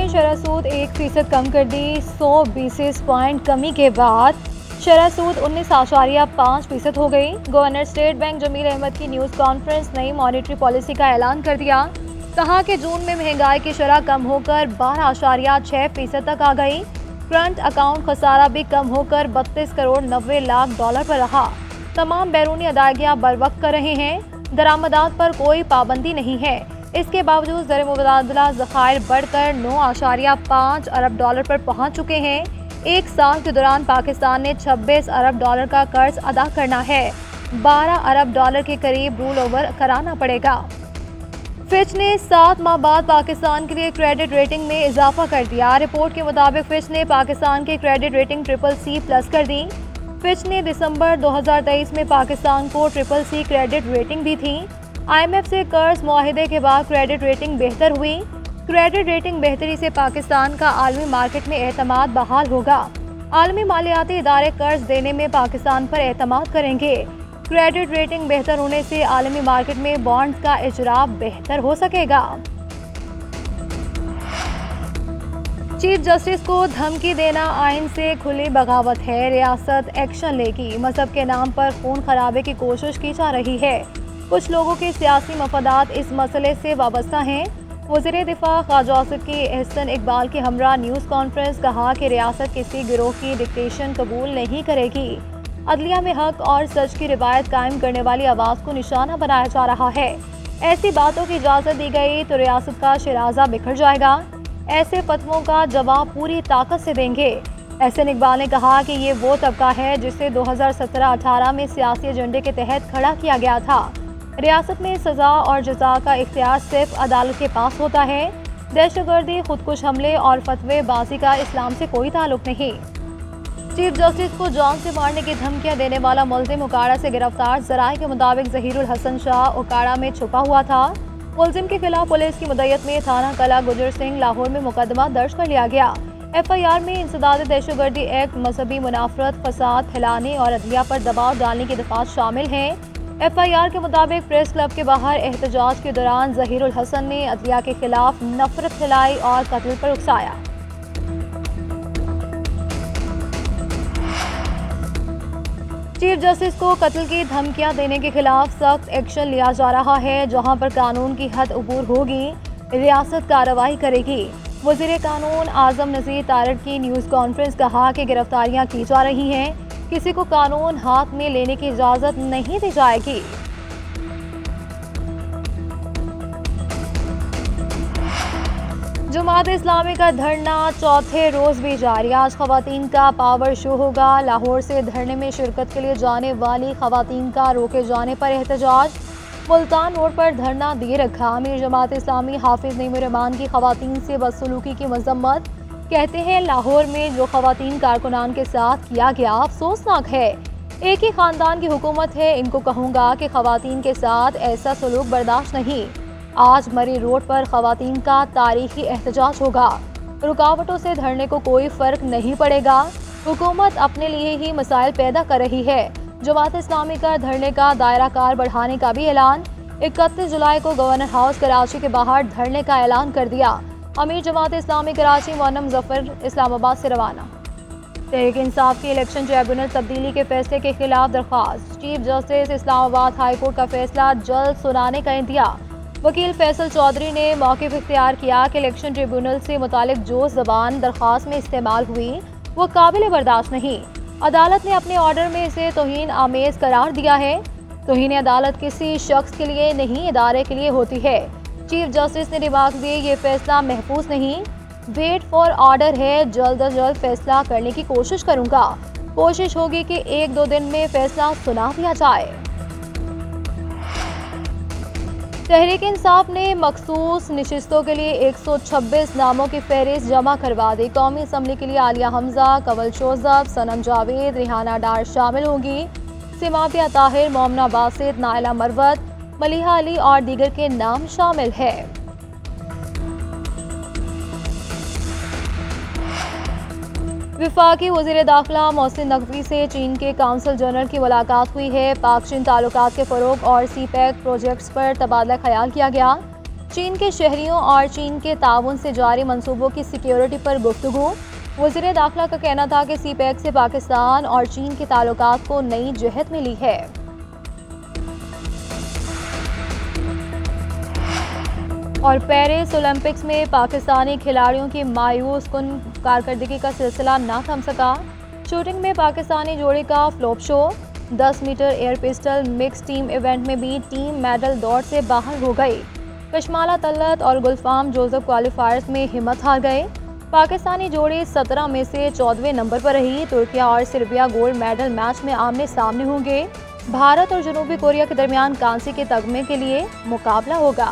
ने शरह सूद 1% कम कर दी। 100 बेसिस पॉइंट कमी के बाद शरह सूद 19.5% हो गई। Governor State Bank Jameel Ahmad की न्यूज़ कॉन्फ्रेंस नई मॉनेटरी पॉलिसी का ऐलान कर दिया। कहा कि जून में महंगाई की शरह कम होकर 12.6% तक आ गई। करंट अकाउंट खसारा भी कम होकर 32 करोड़ 90 लाख डॉलर पर रहा। तमाम बैरूनी अदायगियाँ बर वक्त कर रहे हैं। दरामदात पर कोई पाबंदी नहीं है। इसके बावजूद ज़र मुबादला ज़खायर बढ़कर 9.5 अरब डॉलर पर पहुंच चुके हैं। एक साल के दौरान पाकिस्तान ने 26 अरब डॉलर का कर्ज अदा करना है। 12 अरब डॉलर के करीब रूल ओवर कराना पड़ेगा। फिच ने 7 माह बाद पाकिस्तान के लिए क्रेडिट रेटिंग में इजाफा कर दिया। रिपोर्ट के मुताबिक फिच ने पाकिस्तान की क्रेडिट रेटिंग CCC+ कर दी। फिच ने दिसंबर 2023 में पाकिस्तान को CCC क्रेडिट रेटिंग दी थी। IMF से कर्ज मुआहिदे के बाद क्रेडिट रेटिंग बेहतर हुई। क्रेडिट रेटिंग बेहतरी से पाकिस्तान का आलमी मार्केट में एतमाद बहाल होगा। आलमी मालियाती इदारे कर्ज देने में पाकिस्तान पर एतमाद करेंगे। क्रेडिट रेटिंग बेहतर होने से आलमी मार्केट में बॉन्ड्स का इजरा बेहतर हो सकेगा। चीफ जस्टिस को धमकी देना आइन से खुली बगावत है। रियासत एक्शन लेगी। मजहब के नाम पर खून खराबे की कोशिश की जा रही है। कुछ लोगों के सियासी मफादात इस मसले से वाबस्ता हैं। वज़ीर दिफा ख्वाजा आसिफ की एहसन इकबाल की हमरा न्यूज़ कॉन्फ्रेंस कहा कि रियासत किसी गिरोह की डिक्टेशन कबूल नहीं करेगी। अदलिया में हक और सच की रिवायत कायम करने वाली आवाज़ को निशाना बनाया जा रहा है। ऐसी बातों की इजाज़त दी गई तो रियासत का शराजा बिखर जाएगा। ऐसे फतवों का जवाब पूरी ताकत से देंगे। एहसन इकबाल ने कहा कि ये वो तबका है जिसे 2017-18 में सियासी एजेंडे के तहत खड़ा किया गया था। रियासत में सज़ा और जज़ा का इख्तियार सिर्फ अदालत के पास होता है। दहशतगर्दी, खुदकुश हमले और फतवे बाजी का इस्लाम से कोई ताल्लुक नहीं। चीफ जस्टिस को जान से मारने की धमकियां देने वाला मुल्जिम उकाड़ा से गिरफ्तार। ज़राए के मुताबिक ज़हीरुल हसन शाह उकाड़ा में छुपा हुआ था। मुल्जिम के खिलाफ पुलिस की मुद्दत में थाना कला गुजर सिंह लाहौर में मुकदमा दर्ज कर लिया गया। FIR में इंसदाद दहशतगर्दी एक्ट, मजहबी मुनाफरत, फसाद फैलाने और अदलिया पर दबाव डालने की दफात शामिल हैं। FIR के मुताबिक प्रेस क्लब के बाहर एहतजाज के दौरान ज़हीरुल हसन ने अदलिया के खिलाफ नफरत फैलाई और कत्ल पर उकसाया। चीफ जस्टिस को कत्ल की धमकियां देने के खिलाफ सख्त एक्शन लिया जा रहा है। जहां पर कानून की हद अबूर होगी, रियासत कार्रवाई करेगी। वज़ीर कानून आज़म नज़ीर तारड़ की न्यूज़ कॉन्फ्रेंस कहा कि गिरफ्तारियां की जा रही हैं। किसी को कानून हाथ में लेने की इजाज़त नहीं दी जाएगी। जमात इस्लामी का धरना चौथे रोज भी जारी। आज खवातीन का पावर शो होगा। लाहौर से धरने में शिरकत के लिए जाने वाली खवातीन का रोके जाने पर एहतजाज। मुल्तान रोड पर धरना दिए रखा। अमीर जमात इस्लामी हाफिज नईमुर रहमान की खवातीन से बदसलूकी की मजम्मत। कहते हैं लाहौर में जो खवातीन कारकुनान के साथ किया गया अफसोसनाक है। एक ही खानदान की हुकूमत है। इनको कहूँगा कि खवातीन के साथ ऐसा सलूक बर्दाश्त नहीं। आज मरी रोड पर खवातीन का तारीखी एहतजाज होगा। रुकावटों से धरने को कोई फर्क नहीं पड़ेगा। हुकूमत अपने लिए ही मसाइल पैदा कर रही है। जमात इस्लामी का धरने का दायरा कार बढ़ाने का भी ऐलान। 31 जुलाई को गवर्नर हाउस कराची के बाहर धरने का ऐलान कर दिया। अमीर जमात इस्लामी कराची मोनम जफर इस्लामाबाद से रवाना। तहरीक इंसाफ की इलेक्शन ट्रिब्यूनल तब्दीली के फैसले के खिलाफ दरख्वास्त। Chief justice Islamabad high court का फैसला जल्द सुनाने का इंतज़ार। वकील फैसल चौधरी ने मौक़िफ़ इख्तियार किया कि इलेक्शन ट्रिब्यूनल से मुतालिक जो ज़बान दरख्वास्त में इस्तेमाल हुई वो काबिल बर्दाश्त नहीं। अदालत ने अपने ऑर्डर में इसे तौहीन आमेज़ करार दिया है। तौहीन अदालत किसी शख्स के लिए नहीं, इदारे के लिए होती है। चीफ जस्टिस ने रिमार्क दिए, ये फैसला महफूज नहीं, वेट फॉर ऑर्डर है। जल्द अज जल्द फैसला करने की कोशिश करूँगा। कोशिश होगी कि 1-2 दिन में फैसला सुना दिया जाए। तहरीक इंसाफ ने मखसूस नशिस्तों के लिए 126 नामों की फहरिस्त जमा करवा दी। कौमी असम्बली के लिए आलिया हमजा, कवल जोज़फ, सनम जावेद, रिहाना डार शामिल होंगी। सिमाबिया ताहिर, मोमना बासित, नाइला मरवत, मलिहा अली और दीगर के नाम शामिल है। वफाकी वज़ीर दाखिला मोहसिन नकवी से चीन के काउंसिल जनरल की मुलाकात हुई है। पाक चीन ताल्लुकात के फ़रोग़ और CPEC प्रोजेक्ट्स पर तबादला ख्याल किया गया। चीन के शहरियों और चीन के ताउन से जारी मंसूबों की सिक्योरिटी पर गुफ्तगू। वज़ीर दाखिला का कहना था कि सीपैक से पाकिस्तान और चीन के ताल्लुकात को नई जहत मिली है। और पेरिस ओलंपिक्स में पाकिस्तानी खिलाड़ियों की मायूस कुन कारकर्दगी का सिलसिला ना थम सका। शूटिंग में पाकिस्तानी जोड़ी का flop show. 10 metre air pistol mix team event में भी टीम मेडल दौड़ से बाहर हो गई। कशमाला तल्लत और गुलफाम जोसेफ क्वालिफायर्स में हिम्मत हार गए। पाकिस्तानी जोड़ी 17 में से 14वें नंबर पर रही। तुर्किया और सर्बिया गोल्ड मेडल मैच में आमने सामने होंगे। भारत और जनूबी कोरिया के दरमियान कांसे के तगमे के लिए मुकाबला होगा।